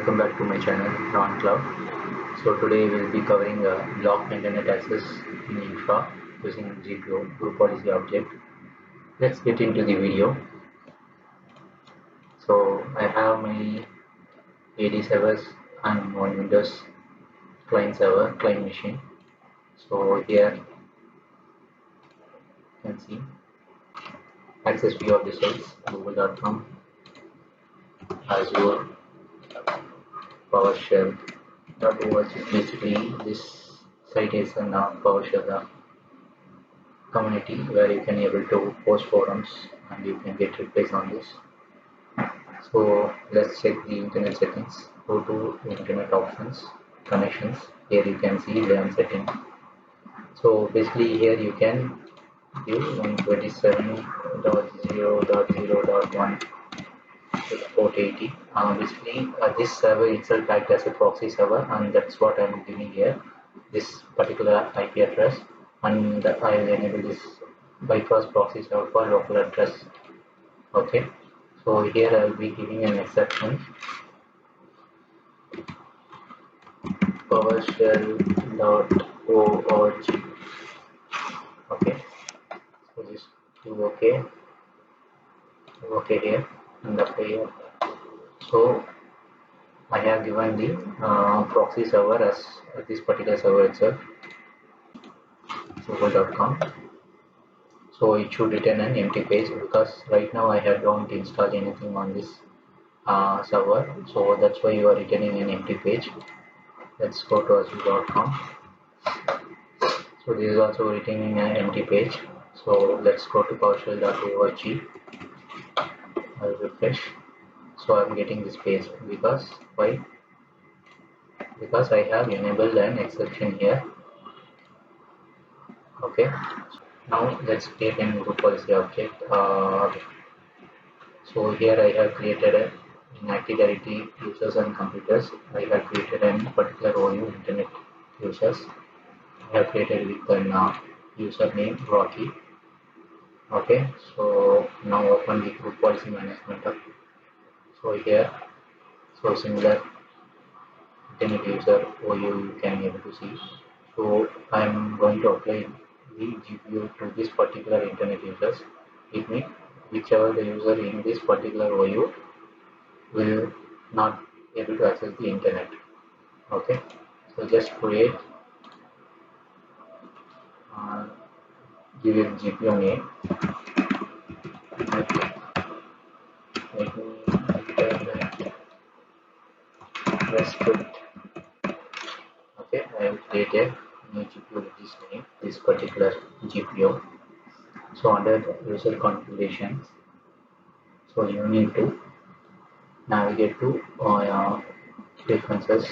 welcome back to my channel RAHN Cloud. So today we'll be covering block internet access in Infra using GPO group policy object. Let's get into the video. So I have my AD servers and one Windows client server, client machine. So here you can see access view of the sites, google.com, Azure, PowerShell.org. Basically this site is a PowerShell community where you can able to post forums and you can get replies on this. So let's check the internet settings. Go to internet options, connections. Here you can see LAN setting. So basically here you can give 127.0.0.1 with port 80. Basically this server itself acts as a proxy server, and that's what I'm giving here, this particular IP address, and I will enable this bypass proxy server for local address. Okay, so here I will be giving an exception, PowerShell.org. Okay, so just do OK here and apply here. So I have given the proxy server as this particular server itself, google.com. So it should return an empty page because right now I don't install anything on this server, so that's why you are returning an empty page. Let's go to azure.com. So this is also returning an empty page. So let's go to PowerShell.org. I'll refresh. So I'm getting this page because why? Because I have enabled an exception here. Okay. Now let's create a group policy object. So here I have created in Active Directory users and computers. I have created a particular OU internet users. I have created with an username Rocky. Okay, so now open the group policy management up. So here, so similar internet user OU you can able to see. So I am going to apply the GPO to this particular internet users. It means whichever the user in this particular OU will not able to access the internet. Okay, so just create, give it GPO name. Let me internet restrict. Okay, I have created new GPO with this name, this particular GPO. So under user configurations, so you need to navigate to preferences,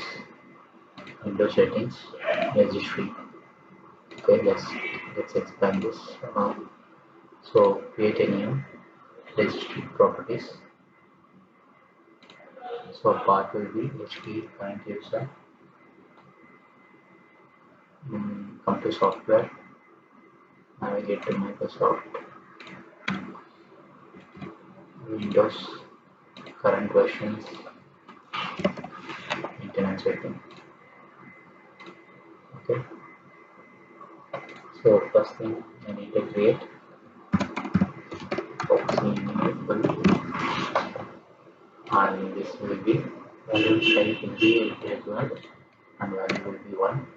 Windows settings, registry. Okay, let's expand this. So create a new registry properties. So path will be HP current user. Come to software, navigate to Microsoft, Windows, current versions, internet setting. Okay, so first thing I need to create proxy enable, and this will be value type will be regular and value will be 1.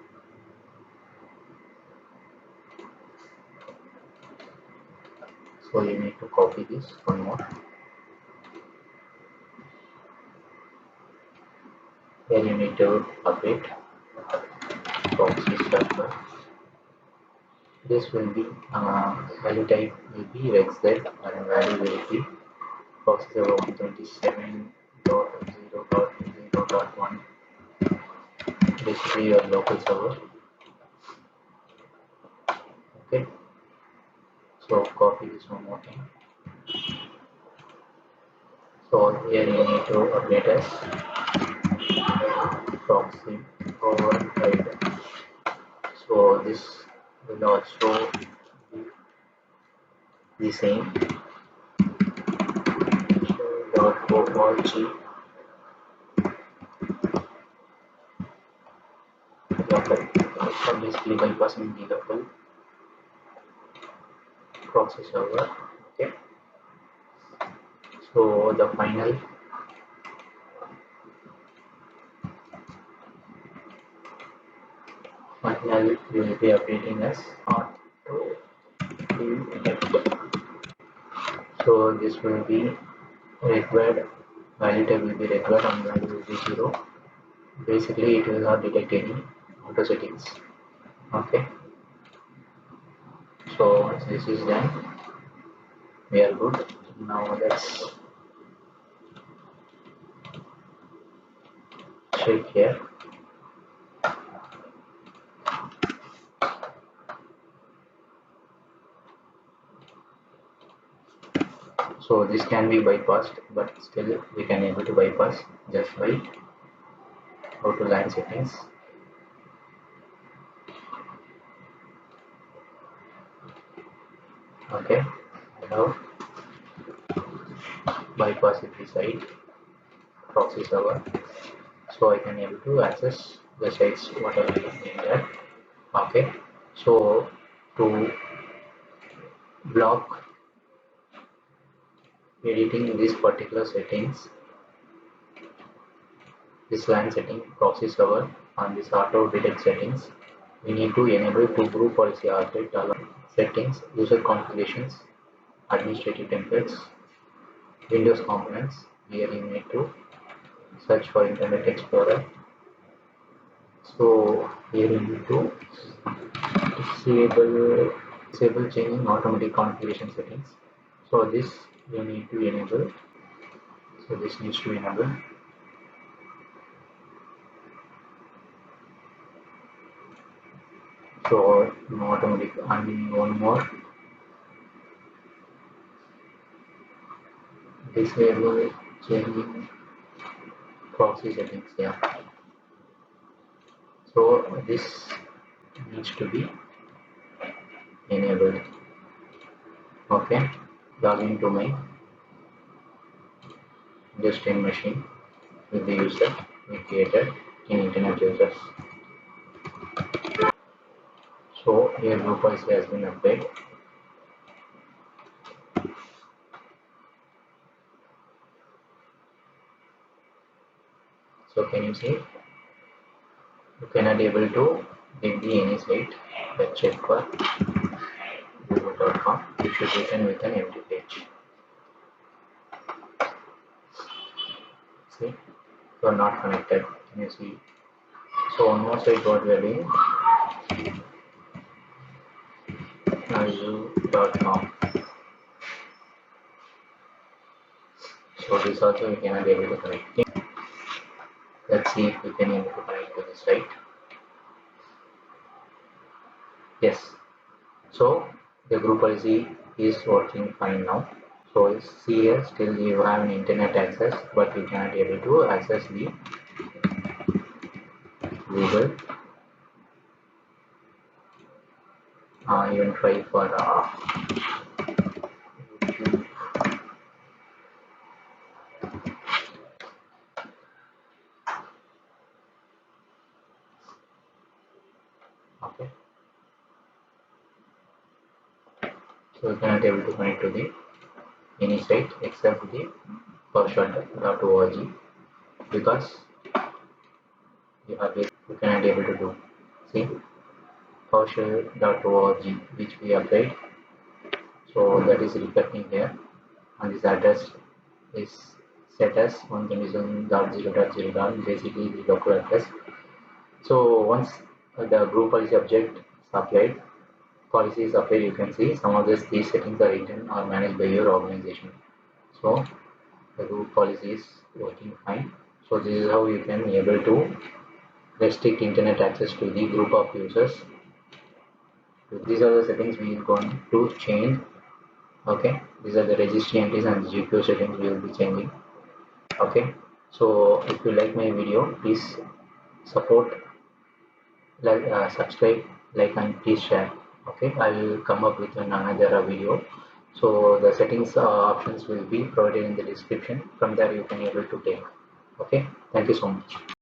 So you need to copy this one more. Here you need to update proxy server. This will be value type will be regz and value will be proxy server 127.0.0.0.1. Basically your local server. Okay. So copy this one more time. So here you need to update as proxy override. So this will also be the same. .org for basically bypassing the full proxy server. Okay, so the final we will be updating as auto detect. So this will be required, validator will be required and value will be 0. Basically it will not detect any auto settings. Okay, so once this is done, we are good. Now let's check here. So this can be bypassed, but still we can able to bypass just by go to line settings. Okay, now bypass it beside proxy server, so I can able to access the sites whatever is in there. Okay, so to block editing these particular settings, this line setting, proxy server, on this auto detect settings, we need to enable two group policy update settings, user configurations, administrative templates, Windows components. Here you need to search for Internet Explorer. So here you need to disable changing automatic configuration settings. So this you need to enable. So this needs to enable. So no automatic, and one more, disable changing proxy settings. Yeah. So this needs to be enabled. Okay. Log into my Just-in machine with the user we created in Internet users. So here group policy has been updated. So can you see? You cannot able to get the any site. Let's check for google.com. You should return with an empty page. See, you are not connected. Can you see? So one more site what we are doing. Azure.com. So this also you cannot able to connect. Let's see if we can able to connect to this site. Yes. So the group policy is working fine now. So see here, still you have an internet access, but you cannot able to access the Google. Even try for YouTube. Okay. So you cannot able to connect to the any site except the PowerShell.org because you cannot able to do. See PowerShell.org which we applied. So that is reflecting here, and this address is set as 127.0.0. Basically the local address. So once the group policy object is applied, policy is applied, you can see some of these settings are written or managed by your organization. So the group policy is working fine. So this is how you can be able to restrict internet access to the group of users. These are the settings we are going to change. Okay, these are the registry entries and the GPO settings we will be changing. Okay, so if you like my video, please support, like, subscribe, like, and please share. Okay, I will come up with another video. So the settings options will be provided in the description. From there you can able to take. Okay, thank you so much.